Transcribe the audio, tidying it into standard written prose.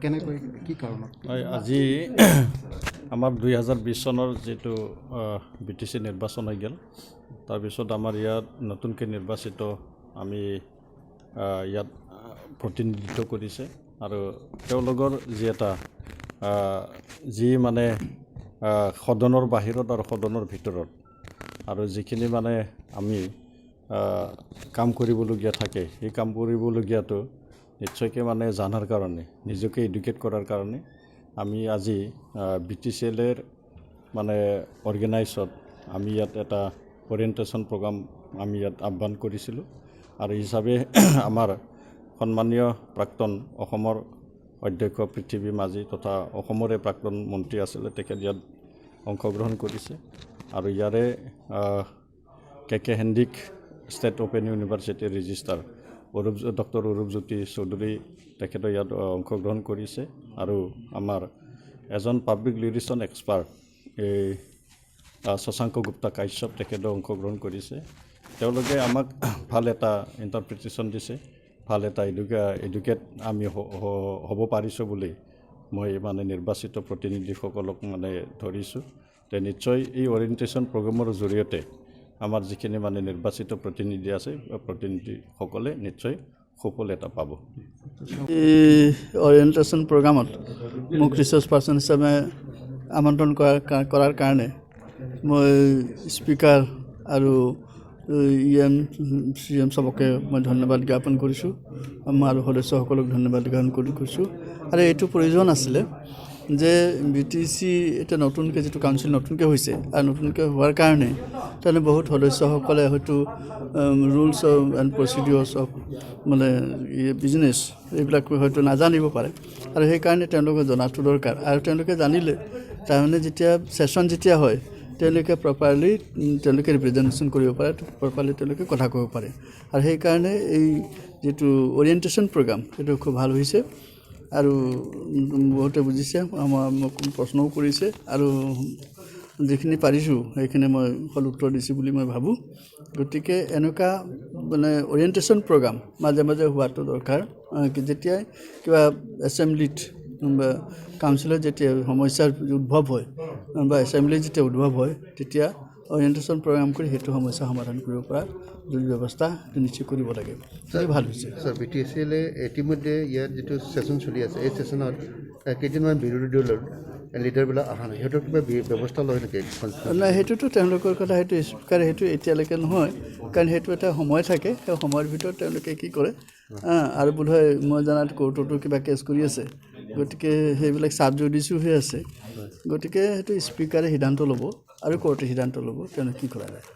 কেনেকৈ কি কাৰণত আজি আমাৰ 2020 চনৰ যেটো বিটিসি নিৰ্বাচন হৈ গ'ল তাৰপিছত আমাৰ ইয়াত নতুনকৈ নিৰ্বাচিত আমি ইয়াত প্ৰতিনিধিত্ব কৰিছে আৰু তেওঁলোকৰ যি এটা যি মানে সদনৰ বাহিৰত আৰু সদনৰ ভিতৰত আৰু যিখিনি মানে আমি কাম কৰিবলগীয়া থাকে সেই কাম কৰিবলগীয়াটো নিশ্চয়কৈ মানে জানাৰ কাৰণে নিজকে এডুকেট কৰাৰ কাৰণে আমি আজি বিটিচিএলৰ মানে অৰ্গেনাইজত আমি ইয়াত এটা ওৰিয়েণ্টেশ্যন প্ৰগ্ৰাম আমি ইয়াত আহ্বান কৰিছিলোঁ আৰু হিচাপে আমাৰ সন্মানীয় প্ৰাক্তন অসমৰ অধ্যক্ষ পৃথিৱী মাঝি তথা অসমৰে প্ৰাক্তন মন্ত্ৰী আছিলে তেখেত ইয়াত অংশগ্ৰহণ কৰিছে আৰু ইয়াৰে কে হেণ্ডিক ষ্টেট অপেন ইউনিভাৰ্চিটিৰ ৰেজিষ্ট্ৰাৰ ডক্টৰ অৰূপজ্যোতি চৌধুৰী তেখেতে ইয়াত অংশগ্ৰহণ কৰিছে আৰু আমাৰ এজন পাব্লিক ৰিলেশ্যন এক্সপাৰ্ট এই শশাংক গুপ্তা কাশ্যপ তেখেতে অংশগ্ৰহণ কৰিছে তেওঁলোকে আমাক ভাল এটা ইণ্টাৰপ্ৰিটেশ্যন দিছে ভাল এটা এডুকেট আমি হ'ব পাৰিছোঁ বুলি মই মানে নিৰ্বাচিত প্ৰতিনিধিসকলক মানে ধৰিছোঁ তে নিশ্চয় এই অৰিয়েণ্টেশ্যন প্ৰগ্ৰামৰ জৰিয়তে আমাৰ যিখিনি মানে নিৰ্বাচিত প্ৰতিনিধি আছে প্ৰতিনিধিসকলে নিশ্চয় সফল এটা পাব এই অৰিয়েণ্টেশ্যন প্ৰগ্ৰামত মোক ৰিচাৰ্চ পাৰ্চন হিচাপে আমন্ত্ৰণ কৰাৰ কাৰণে মই স্পিকাৰ আৰু CM সবকে মই ধন্যবাদ জ্ঞাপন কৰিছোঁ আৰু সদস্যসকলক ধন্যবাদ জ্ঞাপন কৰিছোঁ আৰু এইটো প্ৰয়োজন আছিলে যে বিটিসি এটা নতুনকৈ যেটো কাউন্সিল নতুনকৈ হৈছে আৰু নতুনকৈ হোৱাৰ কাৰণে তেনে বহুত সদস্যসকলে হয়তো ৰুলছ এণ্ড প্ৰচিডিউৰ্ছ অফ মানে বিজনেছ এইবিলাক হয়তো নাজানিব পাৰে আৰু সেইকাৰণে তেওঁলোকে জনাটো দৰকাৰ আৰু তেওঁলোকে জানিলে তাৰমানে যেতিয়া সেশন যেতিয়া হয় তেওঁলোকে প্ৰপাৰলি তেওঁলোকে ৰিপ্ৰেজেণ্টেশ্যন কৰিব পাৰে প্ৰপাৰলি তেওঁলোকে কথা ক'ব পাৰে আৰু সেইকাৰণে এই যেটো অৰিয়েণ্টেশ্যন প্ৰগ্ৰাম সেইটো খুব ভাল হৈছে আৰু বহুতে বুজিছে মোক প্ৰশ্নও কৰিছে আৰু যিখিনি পাৰিছোঁ সেইখিনি মই ফল উত্তৰ দিছোঁ বুলি মই ভাবোঁ গতিকে এনেকুৱা মানে অৰিয়েণ্টেশ্যন প্ৰগ্ৰাম মাজে মাজে হোৱাটো দৰকাৰ যেতিয়া কিবা এছেম্বলিত বা কাউন্সিলত যেতিয়া সমস্যাৰ উদ্ভৱ হয় বা এছেম্বলি যেতিয়া উদ্ভৱ হয় তেতিয়া অৰিয়েণ্টেশ্যন প্ৰগ্ৰাম কৰি সেইটো সমস্যা সমাধান কৰিব পৰা যদি ব্যৱস্থা নিশ্চিত কৰিব লাগে ভাল হৈছে স্যাৰ বিটিচিএলে ইতিমধ্যে ইয়াত যেটো সেশন চলি আছে এই সেশনত কেইদিনমান বিৰোধী দলৰ লিডাৰবিলাক অহা নাই সিহঁতৰ কিবা ব্যৱস্থা লয় নেকি নাই সেইটোতো তেওঁলোকৰ কথা সেইটো স্পীকাৰে সেইটো এতিয়ালৈকে নহয় কাৰণ সেইটো এটা সময় থাকে সেই সময়ৰ ভিতৰত তেওঁলোকে কি কৰে আৰু বোধহয় মই জনাত কোৰ্টতো কিবা কেছ কৰি আছে গতিকে সেইবিলাক চাব জুডিচিও হৈ আছে গতিকে সেইটো স্পীকাৰে সিদ্ধান্ত ল'ব আৰু কোৰ্টে সিদ্ধান্ত ল'ব তেওঁলোকে কি কৰা যায়